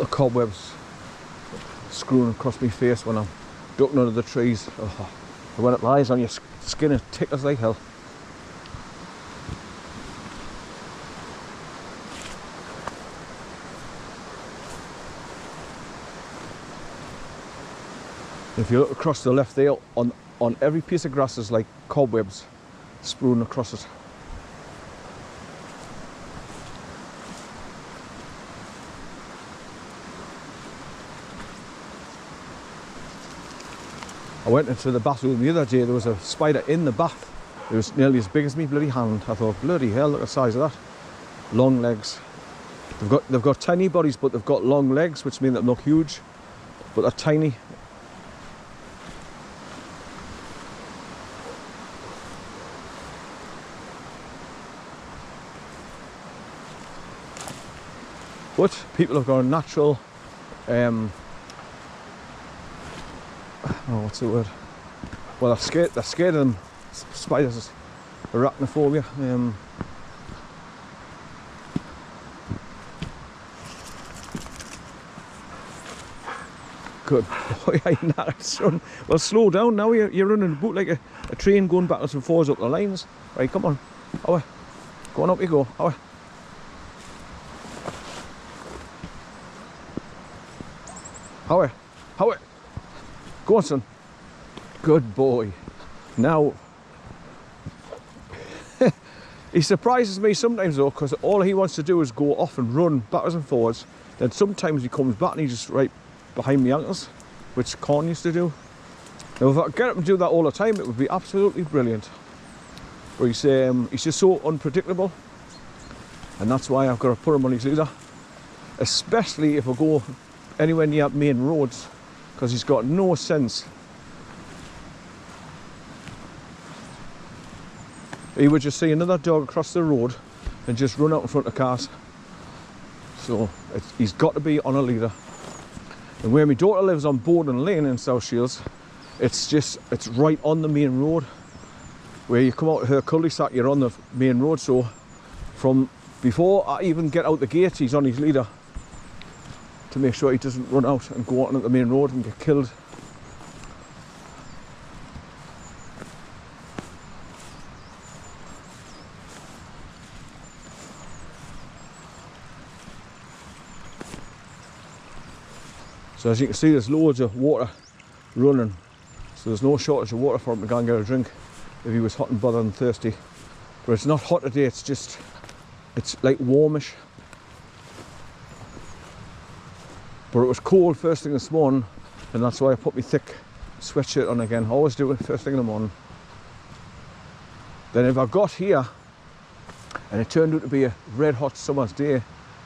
little cobwebs screwing across my face when I'm ducking under the trees. Oh, and when it lies on your skin, it tickles like hell. If you look across to the left there, on every piece of grass there's like cobwebs sprawling across it. I went into the bathroom the other day, there was a spider in the bath. It was nearly as big as me bloody hand. I thought, bloody hell, look at the size of that. Long legs. They've got tiny bodies, but they've got long legs, which mean they're not huge, but they're tiny. But people have got a natural, oh, what's the word? Well, they're scared of them spiders, arachnophobia. Good boy, son. Well, slow down now. You're running about like a train going backwards and forwards up the lines. Right, come on. Away. Go on, up you go. Away. Away. Away. Go on, son. Good boy. Now, he surprises me sometimes though, because all he wants to do is go off and run backwards and forwards. Then sometimes he comes back and he's just right behind my ankles, which Corn used to do. Now, if I could get him to do that all the time, it would be absolutely brilliant. But he's just so unpredictable, and that's why I've got to put him on his leader, especially if I go anywhere near main roads, because he's got no sense. He would just see another dog across the road and just run out in front of cars. So he's got to be on a leader. And where my daughter lives on Bowden Lane in South Shields, it's right on the main road. Where you come out of her cul-de-sac, you're on the main road. So from before I even get out the gate, he's on his leader to make sure he doesn't run out and go on at the main road and get killed. So as you can see, there's loads of water running, so there's no shortage of water for him to go and get a drink if he was hot and bothered and thirsty. But it's not hot today, it's like warmish. But it was cold first thing this morning, and that's why I put my thick sweatshirt on again. I always do it first thing in the morning. Then if I got here and it turned out to be a red hot summer's day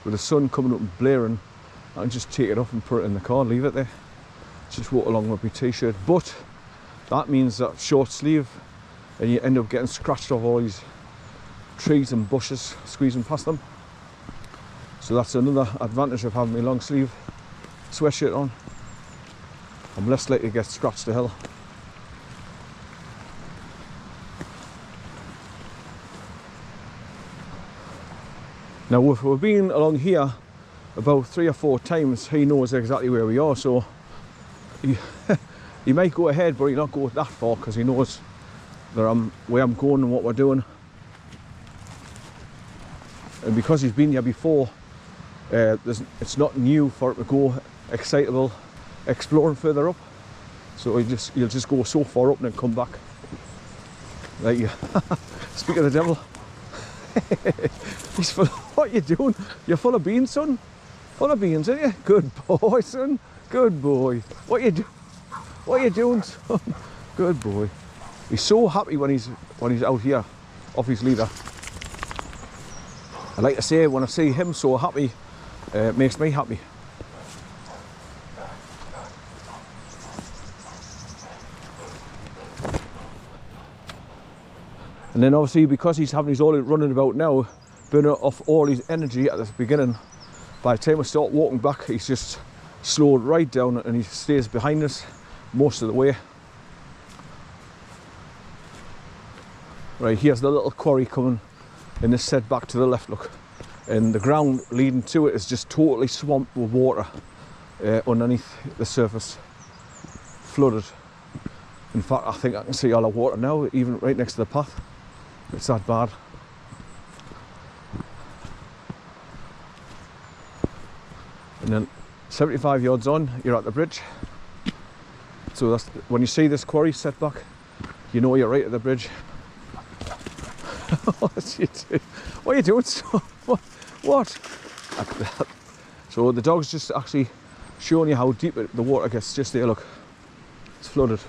with the sun coming up and blaring, I can just take it off and put it in the car, leave it there. Just walk along with my t-shirt. But that means that short sleeve, and you end up getting scratched off all these trees and bushes, squeezing past them. So that's another advantage of having my long sleeve sweatshirt on. I'm less likely to get scratched to hell. Now, if we've been along here about 3 or 4 times, he knows exactly where we are, so he might go ahead, but he'll not go that far because he knows that where I'm going and what we're doing. And because he's been here before, it's not new for it to go excitable exploring further up. So he'll just go so far up and then come back. Like, speak of the devil. He's full. What are you doing? You're full of beans, son. Full of beans, aren't you? Good boy, son. Good boy. What are you doing, son? Good boy. He's so happy when he's out here off his leader. I like to say, when I see him so happy, it makes me happy. And then obviously, because he's having his all running about now, burning off all his energy at the beginning, by the time we start walking back, he's just slowed right down and he stays behind us most of the way. Right, here's the little quarry coming in this setback to the left, look. and the ground leading to it is just totally swamped with water underneath the surface, flooded. In fact, I think I can see all the water now, even right next to the path. It's that bad. And then 75 yards on, you're at the bridge. So that's, when you see this quarry set back, you know you're right at the bridge. What are you doing? What? So the dog's just actually showing you how deep the water gets. Just there, look. It's flooded.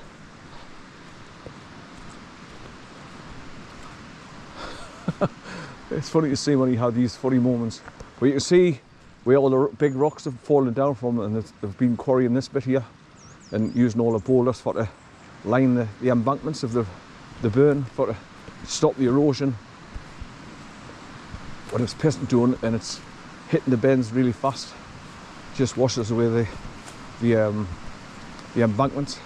It's funny to see when you have these funny moments. But you can see where all the big rocks have fallen down from, and they've been quarrying this bit here and using all the boulders for to line the embankments of the burn for to stop the erosion. What it's pissing doing, and it's hitting the bends really fast, just washes away the embankments.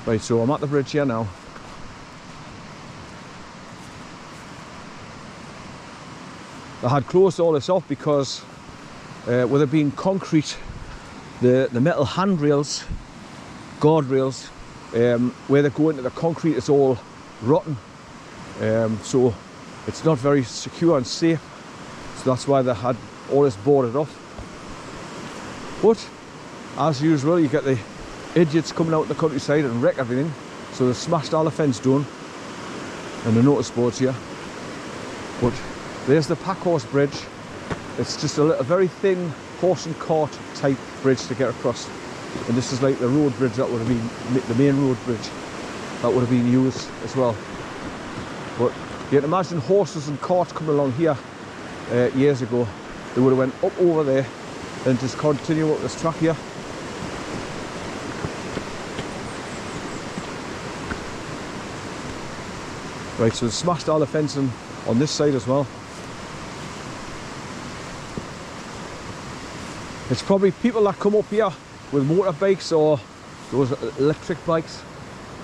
Right, so I'm at the bridge here now. I had closed all this off because with it being concrete, the metal handrails, guardrails, where they go into the concrete, it's all rotten. So it's not very secure and safe. So that's why they had all this boarded off. But as usual, you get the idiots coming out in the countryside and wreck everything. So they smashed all the fence down and the notice boards here. But there's the Packhorse Bridge. It's just a very thin horse and cart type bridge to get across. And this is like the road bridge that would have been, the main road bridge that would have been used as well. But you can imagine horses and carts coming along here years ago. They would have went up over there and just continue up this track here. Right, so they smashed all the fencing on this side as well. It's probably people that come up here with motorbikes or those electric bikes.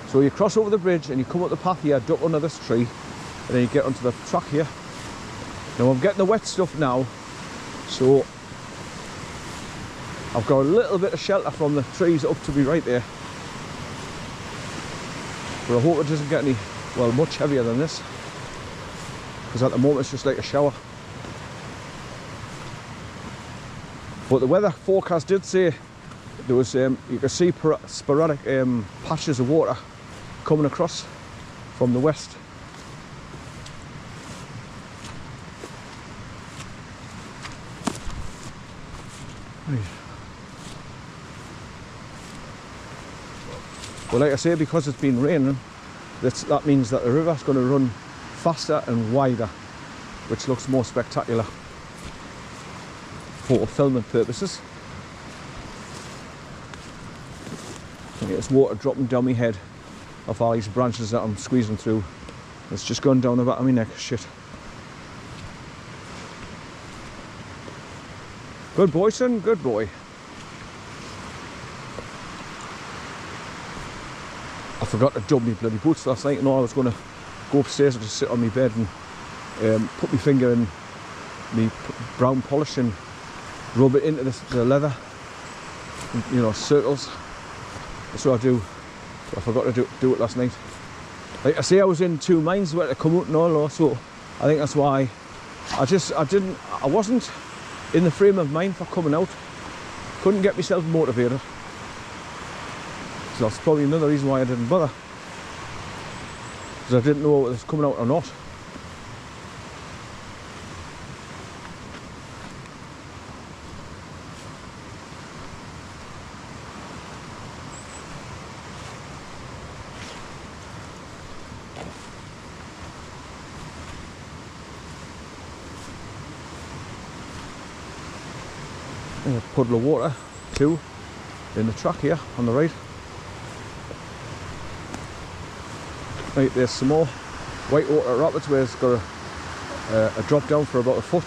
So you cross over the bridge and you come up the path here, duck under this tree, and then you get onto the track here. Now I'm getting the wet stuff now, so I've got a little bit of shelter from the trees up to be right there. But I hope it doesn't get any, well, much heavier than this, because at the moment it's just like a shower. But the weather forecast did say there was, you could see sporadic patches of water coming across from the west. Right. Well, like I say, because it's been raining, that means that the river's going to run faster and wider, which looks more spectacular for filming purposes. It's water dropping down my head off all these branches that I'm squeezing through. It's just gone down the back of my neck. Shit. Good boy, son, good boy. I forgot to dub my bloody boots last night, and I was going to go upstairs and just sit on my bed and put my finger in my brown polish and rub it into the leather, you know, circles. That's what I do. I forgot to do it last night. Like I say, I was in two minds where to come out and all, so I think that's why I wasn't in the frame of mind for coming out. Couldn't get myself motivated. So that's probably another reason why I didn't bother, because I didn't know whether it was coming out or not. And a puddle of water too in the track here on the right. Right, there's some more whitewater rapids where it's got a drop down for about a foot,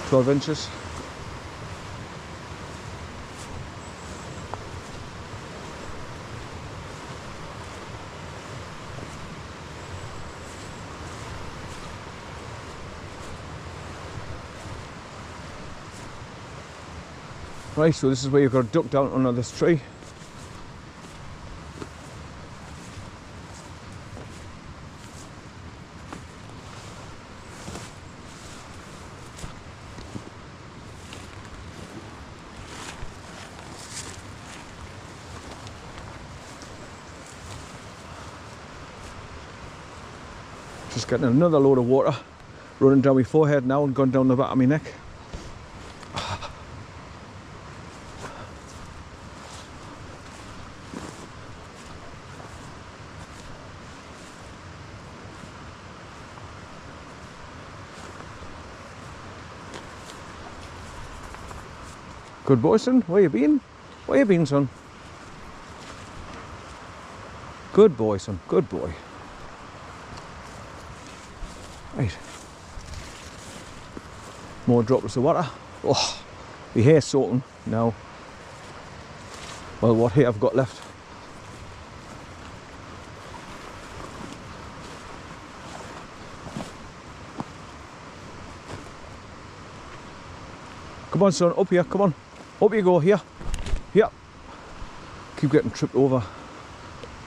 12 inches. Right, so this is where you've got to duck down under this tree. Just getting another load of water running down my forehead now and gone down the back of my neck. Good boy, son. Where you been? Where you been, son? Good boy, son. Good boy. Right. More droplets of water. Oh, my hair's soaking now. Well, what hair I've got left. Come on, son. Up here. Come on. Up you go. Here. Here. Keep getting tripped over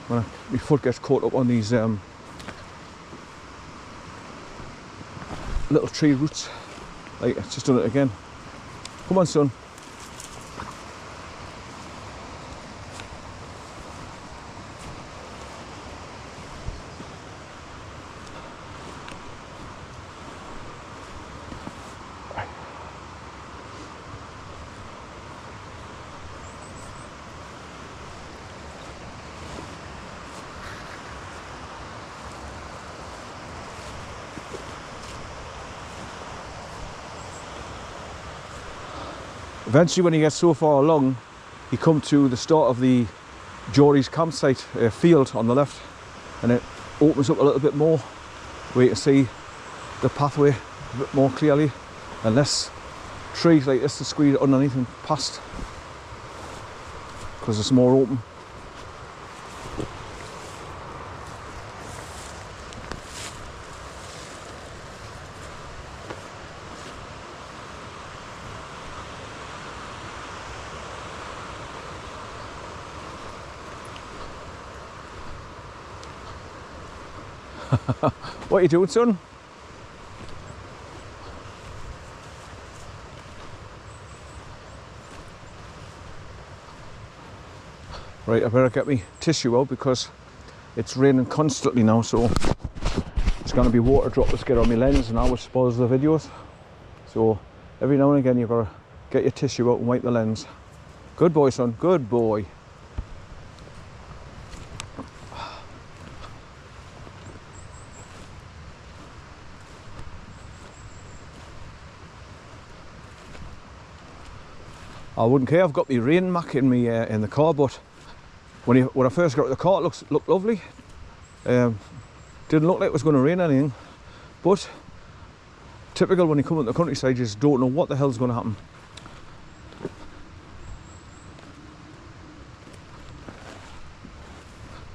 when my foot gets caught up on these little tree roots. Like, it's just done it again. Come on, son. Eventually, when you get so far along, you come to the start of the Geordie's campsite field on the left, and it opens up a little bit more where you can see the pathway a bit more clearly, and less trees like this to squeeze underneath and past because it's more open. What are you doing, son? Right, I better get me tissue out because it's raining constantly now, so it's going to be water droplets get on my lens and that will spoil the videos. So every now and again you've got to get your tissue out and wipe the lens. Good boy, son, good boy. I wouldn't care. I've got my rain mac in me in the car, but when I first got out of the car, it looked lovely. Didn't look like it was going to rain anything, but typical when you come into the countryside, you just don't know what the hell's going to happen.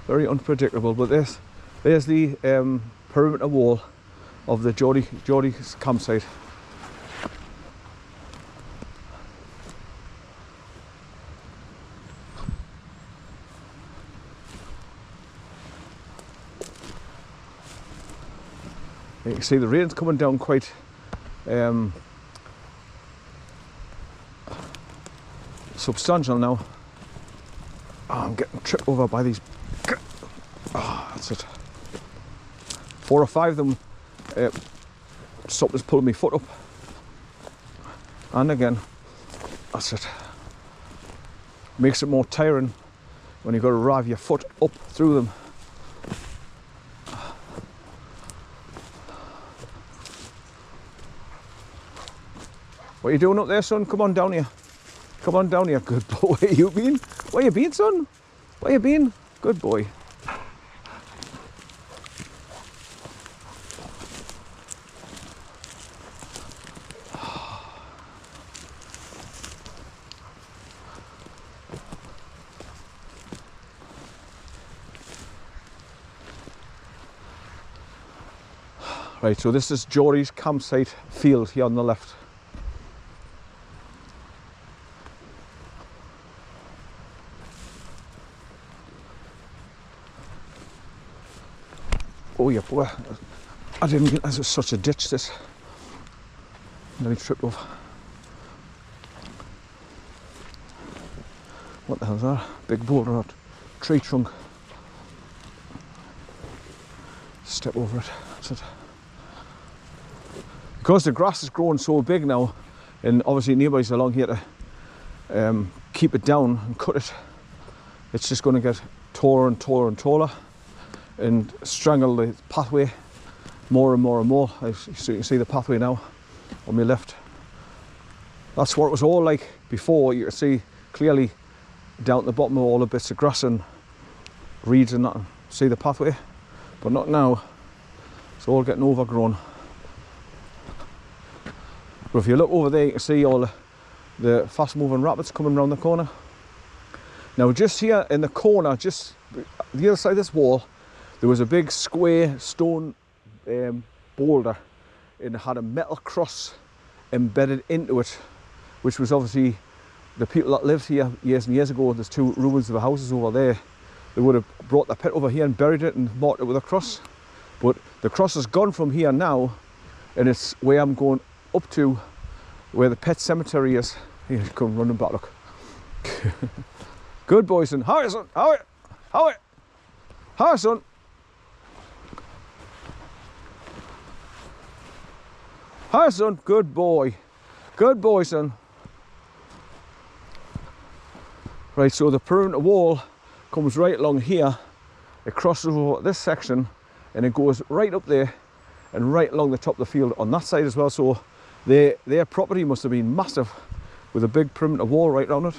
Very unpredictable. But there's the perimeter wall of the Geordie's campsite. You can see the rain's coming down quite substantial now. Oh, I'm getting tripped over by these. Oh, that's it. 4 or 5 of them. Something's pulling my foot up. And again, that's it. Makes it more tiring when you've got to drive your foot up through them. What are you doing up there, son? Come on down here. Come on down here. Good boy. Where you been? Where you been, son? Where you been? Good boy. Right, so this is Geordie's campsite field here on the left. Oh yeah, boy. I didn't get this was such a ditch this. Nearly tripped over. What the hell's that? Big boulder or tree trunk. Step over it. That's it. Because the grass is growing so big now, and obviously nobody's along here to keep it down and cut it, it's just going to get taller and taller and taller and strangle the pathway more and more and more. So you can see the pathway now on my left. That's what it was all like before. You can see clearly down at the bottom of all the bits of grass and reeds and that. See the pathway? But not now. It's all getting overgrown. But if you look over there, you can see all the fast moving rapids coming around the corner. Now just here in the corner, just the other side of this wall, there was a big square stone boulder, and it had a metal cross embedded into it, which was obviously the people that lived here years and years ago. There's two ruins of the houses over there. They would have brought the pit over here and buried it and marked it with a cross. But the cross is gone from here now, and it's where I'm going up to, where the pet cemetery is. Here, come running back, look. Good boy, son. How are you, son? How are you? How are you? How are you, son? How are you, son? Good boy. Good boy, son. Right, so the perimeter wall comes right along here. It crosses over this section, and it goes right up there and right along the top of the field on that side as well. So their property must have been massive with a big perimeter wall right around it.